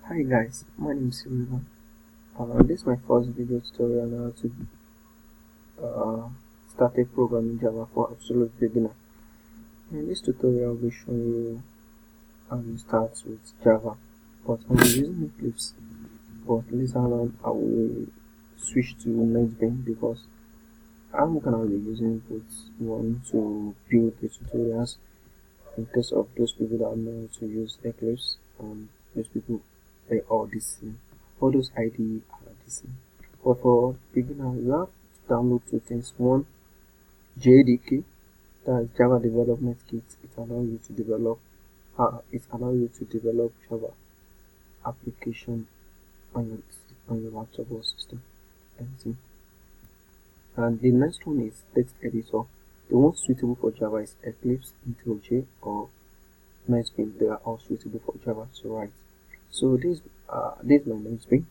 Hi guys, my name is Rioland. This is my first video tutorial on how to start a program in Java for absolute beginner. In this tutorial, I'll be showing you how you start with Java, but I'm using Eclipse. But later on, I will switch to NetBeans because I'm gonna be using both one to build the tutorials in case of those people that know how to use Eclipse and those people they are the same. All those IDE are the same. But for beginner, you have to download two things. One, JDK, that is Java Development Kit. It allows you to develop Java application on your laptop or system, anything. And the next one is text editor. The one suitable for Java is Eclipse, IntelliJ, or NetBeans. They are all suitable for Java to write. So this is my NetBeans,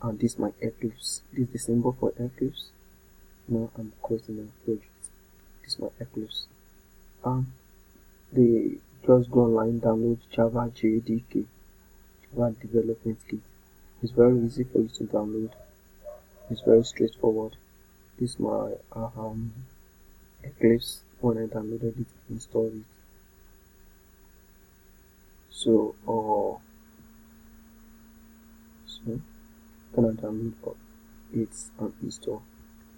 and this is my Eclipse. This is the symbol for Eclipse. Now I'm creating a project. This is my Eclipse. They just go online, download Java JDK, Java Development Kit. It's very easy for you to download. It's very straightforward. This is my Eclipse. When I downloaded it, I installed it. So gonna download it and install.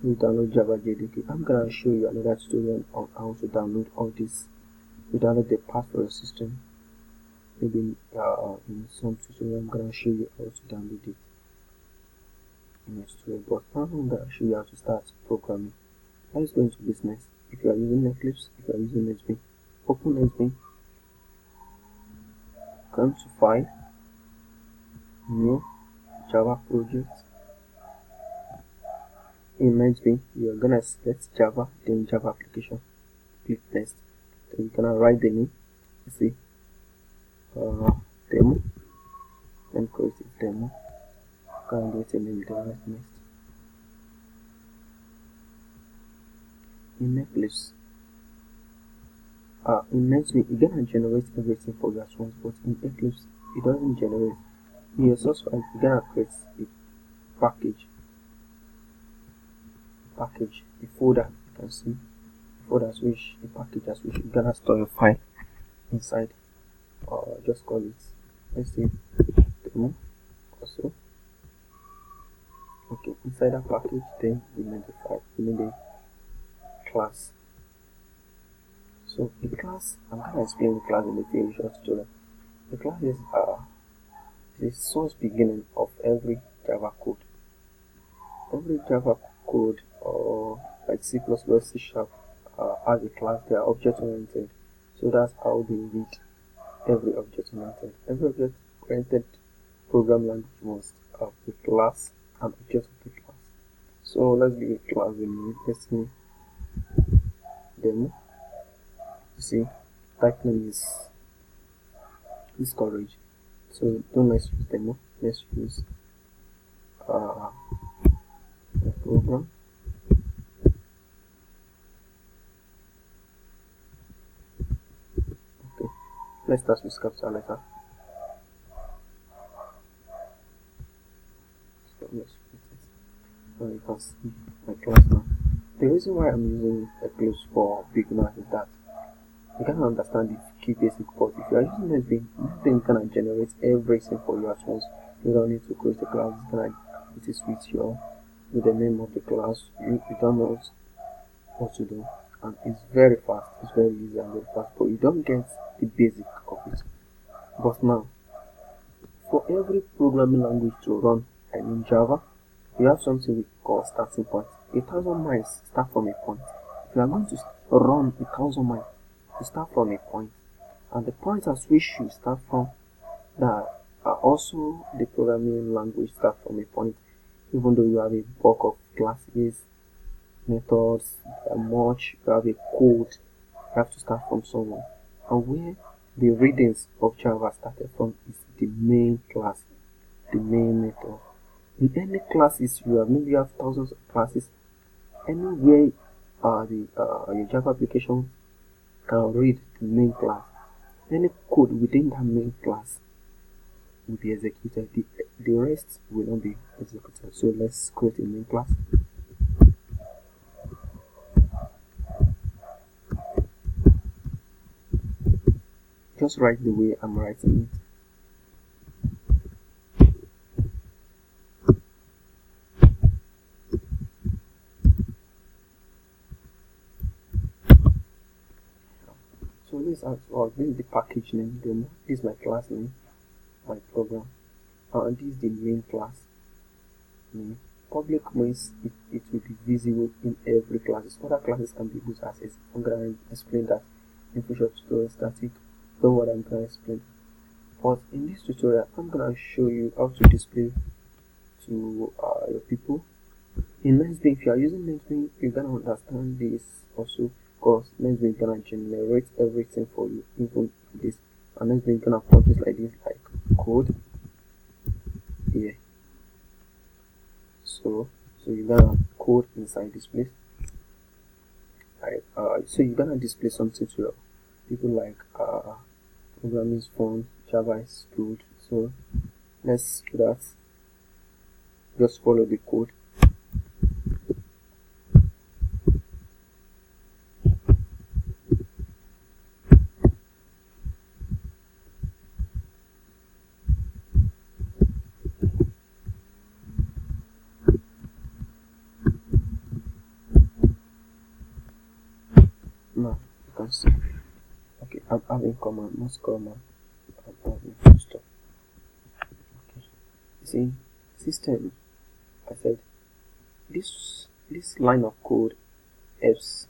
To download Java JDK, I'm gonna show you another tutorial on how to download all this. You download the path for your system. Maybe in some tutorial I'm gonna show you how to download it in a tutorial. But now I'm gonna show you how to start programming. Let's go into business. If you are using Eclipse, if you are using NetBeans, open NetBeans. Come to File, New, Java Project. In NetBeans, you are gonna select Java, then Java application. Click Next. Then you're gonna write the name. You see, demo. Then create a demo. Can get a name. Then write Next. In Eclipse, in NetBeans, you're gonna generate everything for you at once, but in Eclipse, it doesn't generate. In your source file, you're gonna create a package, a folder. You can see folders which a package as which you're gonna store your file inside. Just call it, let's say, demo. Also, okay, inside that package, then we need the file, we need the class. So the class, I'm gonna explain the class in the very short tutorial. The class is the source beginning of every Java code. Every Java code, or like C++, C Sharp, has a class. They are object oriented, so that's how they read every object oriented. Every object oriented program language must have a class and object of the class. So let's give a class a name. Let's say demo. You see, type name is courage. So don't let's use demo. Let's use a program. Okay, let's start with capital letter. So let's put it. So you can see my class now. The reason why I'm using Eclipse for beginners is that you can understand the key basic, but if you are using NetBeans, then gonna generate everything for you at once. You don't need to create a class. It's gonna put it with the name of the class. You don't know what to do, and it's very fast. It's very easy and very fast, but you don't get the basic of it. But now, for every programming language to run, I mean Java, you have something we call starting point. 1,000 miles start from a point. If you are going to run 1,000 miles, you start from a point, and the point at which you start from, that are also the programming language start from a point. Even though you have a bulk of classes, methods, much, you have a code, you have to start from somewhere. And where the readings of Java started from is the main class, the main method. In any classes you have, maybe you have thousands of classes. Anywhere your Java application can read the main class. Any code within that main class will be executed. The rest will not be executed. So let's create a main class. Just write the way I'm writing it. So this is the package name demo. This is my class name, my program, and this is the main class name. Public means it will be visible in every class. Other classes can be used as I'm gonna explain that in future tutorials. Static, don't worry, I'm gonna explain. But in this tutorial, I'm gonna show you how to display to your people. In NextBeam, if you are using NextBeam, you're gonna understand this also, because NextBeam gonna generate everything for you, even this. And NextBeam gonna put this like this, like code here. So you're gonna code inside this place. Right. So you're gonna display something to your people, like programming is fun, Java is good. So let's do that. Just follow the code. Now you can see. Okay, I'm having command, most command. I'm having full stop. Okay. See, system. I said this line of code helps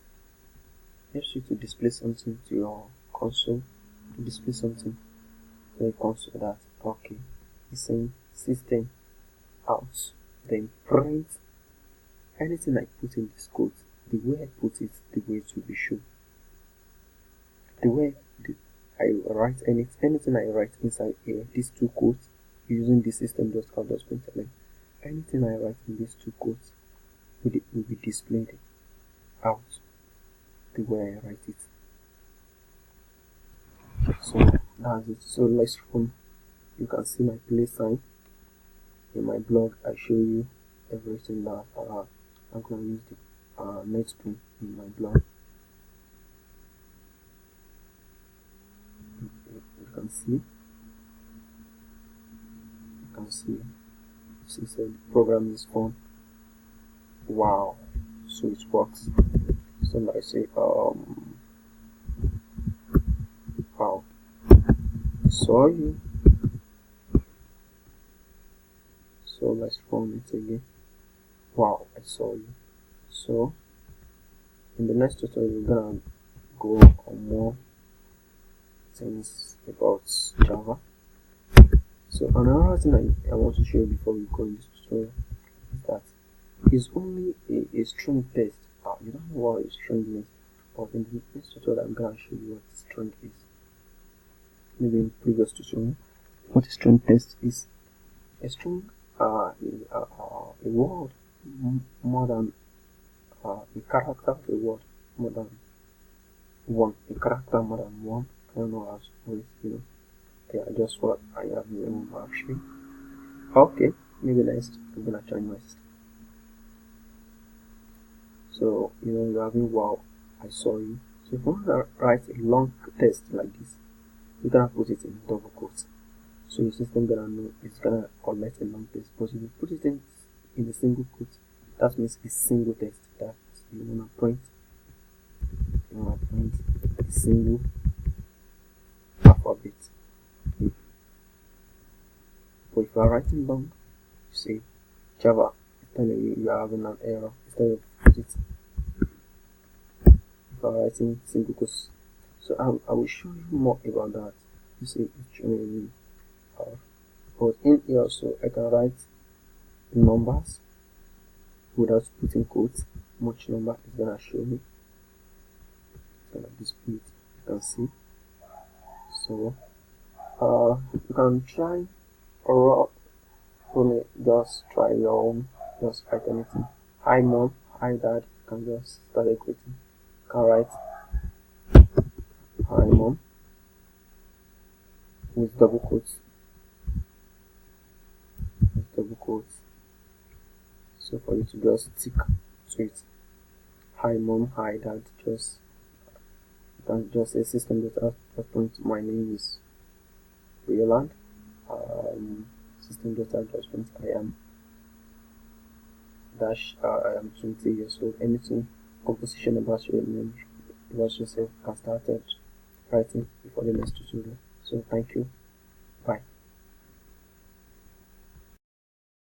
you to display something to your console, to display something to your console. That okay, it's saying system out, then print anything I put in this code, the way I put it, the way it will be shown. The way I write anything I write inside here, these two codes, using the system.out.println, anything I write in these two codes will be displayed out the way I write it. So that's it. So let's run. You can see my play sign. In my blog, I show you everything that I'm gonna use the NextBeam in my blog. You can see. See, so the program is fun. Wow, so it works. So I say wow, I saw you. So let's run it again. Wow, I saw you. So in the next tutorial, we're gonna go on more things about Java. So another thing I want to show you before we go in this tutorial is that it's only a string test. You don't know what a string means, but in the next tutorial I'm gonna show you what a string is. Maybe in the previous tutorial, what a string test is. A string is a word more than a character. A word more than one. A character more than one. I don't know how to put it. Yeah, just what I have remembered actually. Okay, maybe next I'm gonna change my system. So you're having wow, I saw you. So if you want to write a long text like this, you're gonna put it in double quotes. So your system gonna know it's gonna collect a long text. But if you put it in a single quote, that means a single text that you wanna print. You wanna print a single alphabet. But if you are writing long, you say Java, it's telling you are having an error. Instead of put it, if you are writing single quotes. So I will show you more about that. You see, it's showing me. But in here also, I can write numbers without putting quotes. Much number is gonna show me. It's gonna display it. You can see. So you can try or only just try your own. Just write anything. Hi mom, hi dad. You can just start equating. You can write hi mom with double quotes. quotes. So for you to just stick to it. Hi mom, hi dad, just a system data point. My name is Rioland. System data adjustment. I am 20 years old. Anything composition about your name, about yourself can start writing before the next tutorial. So thank you. Bye.